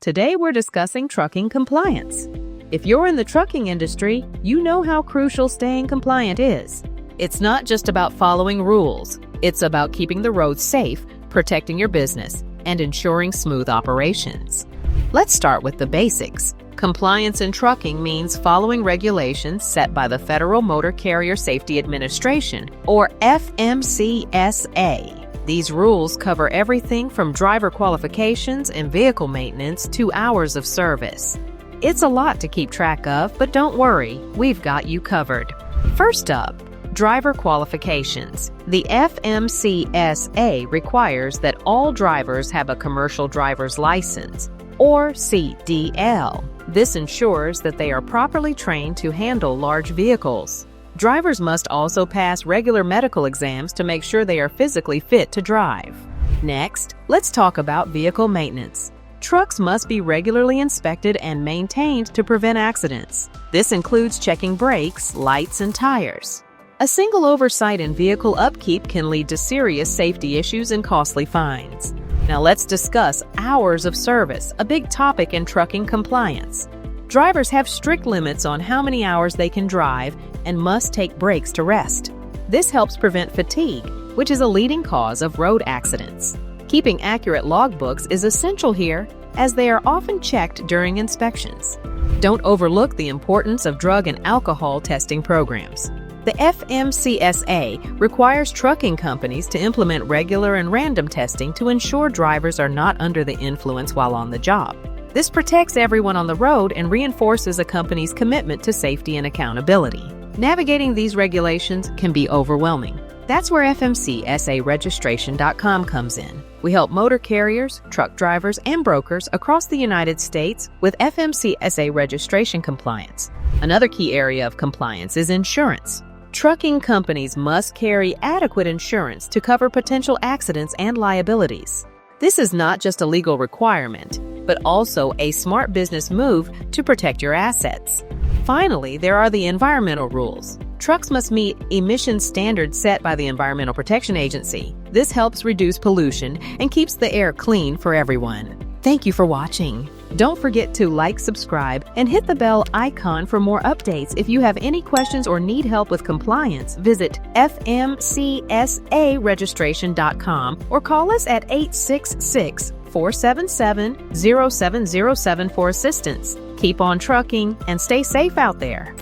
Today we're discussing trucking compliance. If you're in the trucking industry, you know how crucial staying compliant is. It's not just about following rules. It's about keeping the roads safe, protecting your business, and ensuring smooth operations. Let's start with the basics. Compliance in trucking means following regulations set by the Federal Motor Carrier Safety Administration, or FMCSA. These rules cover everything from driver qualifications and vehicle maintenance to hours of service. It's a lot to keep track of, but don't worry, we've got you covered. First up, driver qualifications. The FMCSA requires that all drivers have a commercial driver's license, or CDL. This ensures that they are properly trained to handle large vehicles. Drivers must also pass regular medical exams to make sure they are physically fit to drive. Next, let's talk about vehicle maintenance. Trucks must be regularly inspected and maintained to prevent accidents. This includes checking brakes, lights, and tires. A single oversight in vehicle upkeep can lead to serious safety issues and costly fines. Now let's discuss hours of service, a big topic in trucking compliance. Drivers have strict limits on how many hours they can drive and must take breaks to rest. This helps prevent fatigue, which is a leading cause of road accidents. Keeping accurate logbooks is essential here, as they are often checked during inspections. Don't overlook the importance of drug and alcohol testing programs. The FMCSA requires trucking companies to implement regular and random testing to ensure drivers are not under the influence while on the job. This protects everyone on the road and reinforces a company's commitment to safety and accountability. Navigating these regulations can be overwhelming. That's where FMCSA Registration.com comes in. We help motor carriers, truck drivers, and brokers across the United States with FMCSA registration compliance. Another key area of compliance is insurance. Trucking companies must carry adequate insurance to cover potential accidents and liabilities. This is not just a legal requirement, but also a smart business move to protect your assets. Finally, there are the environmental rules. Trucks must meet emissions standards set by the Environmental Protection Agency. This helps reduce pollution and keeps the air clean for everyone. Thank you for watching. Don't forget to like, subscribe, and hit the bell icon for more updates. If you have any questions or need help with compliance, visit FMCSAregistration.com or call us at 866-477-0707 for assistance. Keep on trucking and stay safe out there.